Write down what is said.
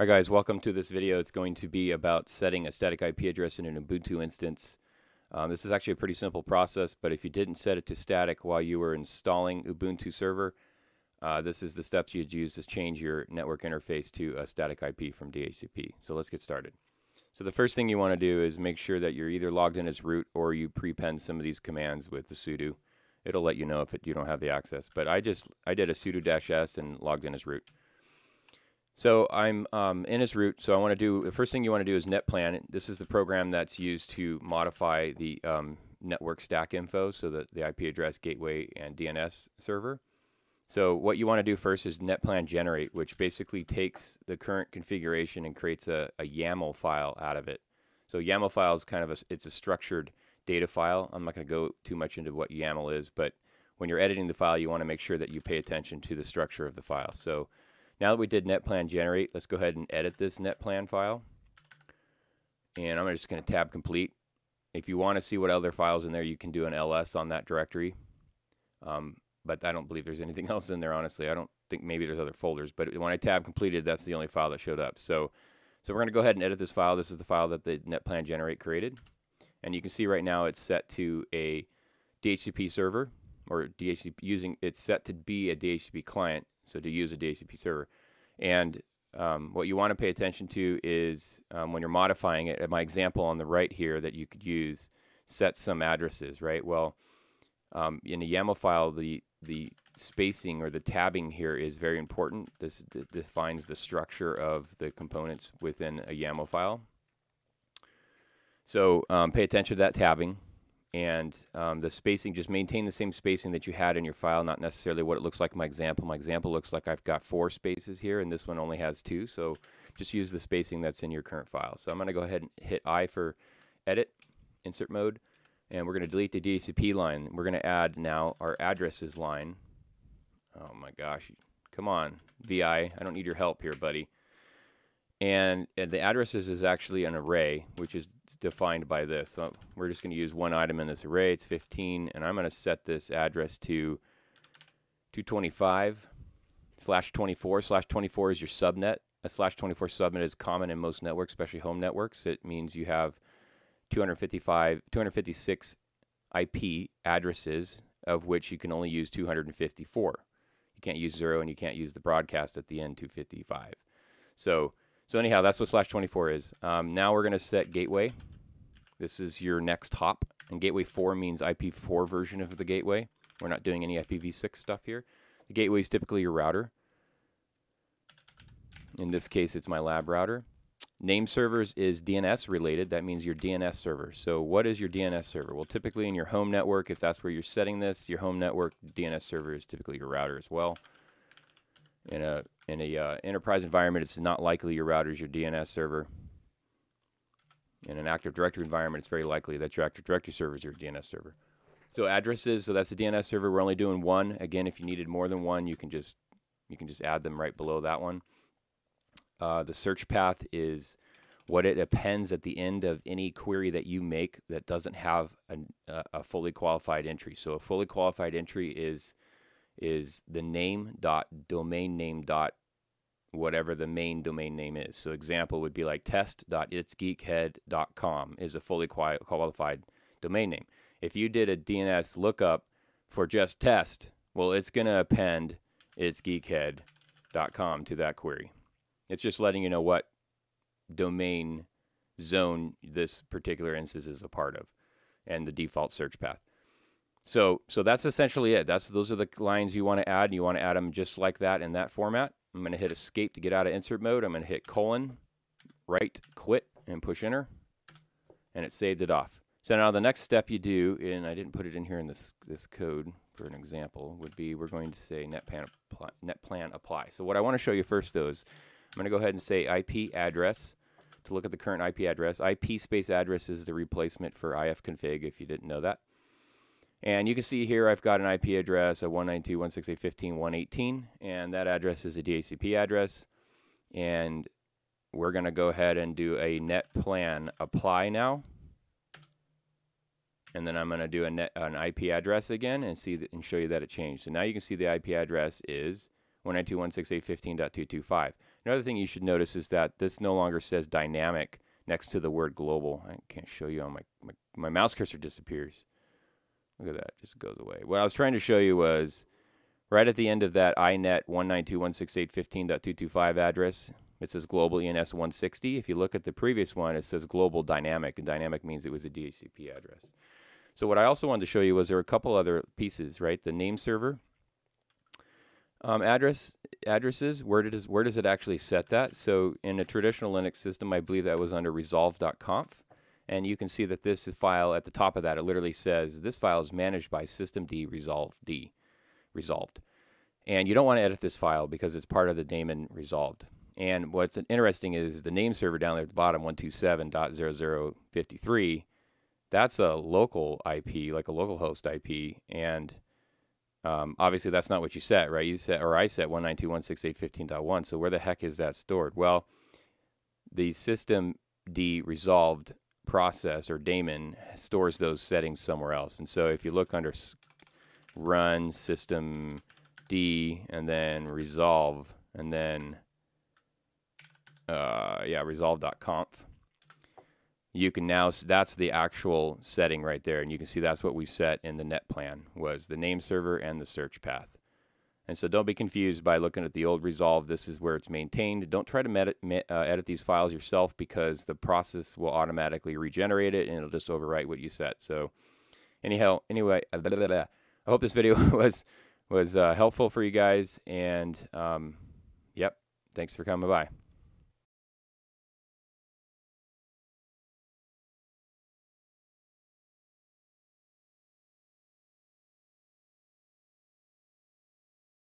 Hi guys, welcome to this video. It's going to be about setting a static IP address in an Ubuntu instance. This is actually a pretty simple process, but if you didn't set it to static while you were installing Ubuntu Server, this is the steps you'd use to change your network interface to a static IP from DHCP. So let's get started. So the first thing you want to do is make sure that you're either logged in as root or you prepend some of these commands with the sudo. It'll let you know if you don't have the access. But I did a sudo-s and logged in as root. So I'm in as root, so the first thing you want to do is Netplan. This is the program that's used to modify the network stack info, so the IP address, gateway, and DNS server. So what you want to do first is Netplan Generate, which basically takes the current configuration and creates a YAML file out of it. So YAML file is kind of it's a structured data file. I'm not going to go too much into what YAML is, but when you're editing the file, you want to make sure that you pay attention to the structure of the file. So now that we did Netplan Generate, let's go ahead and edit this Netplan file. And I'm just going to tab complete. If you want to see what other files in there, you can do an ls on that directory. But I don't believe there's anything else in there, honestly. I don't think maybe there's other folders. But when I tab completed, that's the only file that showed up. So we're going to go ahead and edit this file. This is the file that the Netplan Generate created. And you can see right now it's set to a DHCP server, or DHCP it's set to be a DHCP client. So to use a DHCP server. And what you want to pay attention to is when you're modifying it, my example on the right here that you could use, set some addresses, right? Well, in a YAML file, the spacing or the tabbing here is very important. This defines the structure of the components within a YAML file. So pay attention to that tabbing. And the spacing, just maintain the same spacing that you had in your file, not necessarily what it looks like in my example. My example looks like I've got 4 spaces here, and this one only has 2. So just use the spacing that's in your current file. So I'm going to go ahead and hit I for edit, insert mode, and we're going to delete the DHCP line. We're going to add now our addresses line. Oh my gosh, come on, VI, I don't need your help here, buddy. And the addresses is actually an array, which is defined by this. So we're just going to use one item in this array. It's 15, and I'm going to set this address to 225/24. /24 is your subnet. A /24 subnet is common in most networks, especially home networks. It means you have 256 IP addresses, of which you can only use 254. You can't use 0, and you can't use the broadcast at the end, 255. So anyhow, that's what /24 is. Now we're going to set gateway. This is your next hop. And gateway 4 means IP4 version of the gateway. We're not doing any IPv6 stuff here. The gateway is typically your router. In this case, it's my lab router. Name servers is DNS related. That means your DNS server. So what is your DNS server? Well, typically in your home network, if that's where you're setting this, your home network DNS server is typically your router as well. In a enterprise environment, it's not likely your router is your DNS server. In an Active Directory environment, it's very likely that your Active Directory server is your DNS server. So addresses, so that's the DNS server. We're only doing 1. Again, if you needed more than 1, you can just add them right below that one. The search path is what it appends at the end of any query that you make that doesn't have a fully qualified entry. So a fully qualified entry is the name dot domain name dot whatever the main domain name is. So example would be like test.itsgeekhead.com is a fully qualified domain name. If you did a DNS lookup for just test, well, it's going to append itsgeekhead.com to that query. It's just letting you know what domain zone this particular instance is a part of and the default search path. So that's essentially it. Those are the lines you want to add. You want to add them just like that in that format. I'm going to hit escape to get out of insert mode. I'm going to hit : right, quit, and push enter, and it saved it off. So now the next step you do, and I didn't put it in here in this code for an example, would be we're going to say Netplan apply. So what I want to show you first though is I'm going to go ahead and say IP address to look at the current IP address. IP space address is the replacement for ifconfig if you didn't know that. And you can see here I've got an IP address of 192.168.15.118, and that address is a DHCP address. And we're going to go ahead and do a Netplan apply now. And then I'm going to do an IP address again and show you that it changed. So now you can see the IP address is 192.168.15.225. Another thing you should notice is that this no longer says dynamic next to the word global. I can't show you on my mouse cursor disappears. Look at that, it just goes away. What I was trying to show you was right at the end of that inet 192.168.15.225 address, it says global ENS 160. If you look at the previous one, it says global dynamic, and dynamic means it was a DHCP address. So what I also wanted to show you was there were a couple other pieces, right? The name server addresses, where does it actually set that? So in a traditional Linux system, I believe that was under resolve.conf. And you can see that this file at the top of that, it literally says this file is managed by systemd resolved. And you don't want to edit this file because it's part of the daemon resolved. And what's interesting is the name server down there at the bottom, 127.0053, that's a local IP, like a local host IP. And obviously that's not what you set, right? You set, or I set 192.168.15.1. So where the heck is that stored? Well, the systemd resolved process or daemon stores those settings somewhere else. And so if you look under run systemd and then resolve and then resolve.conf, you can now, that's the actual setting right there, and you can see that's what we set in the Netplan, was the name server and the search path. And so don't be confused by looking at the old resolve. This is where it's maintained. Don't try to edit these files yourself, because the process will automatically regenerate it and it'll just overwrite what you set. So anyway, I hope this video was helpful for you guys, and yep, thanks for coming by.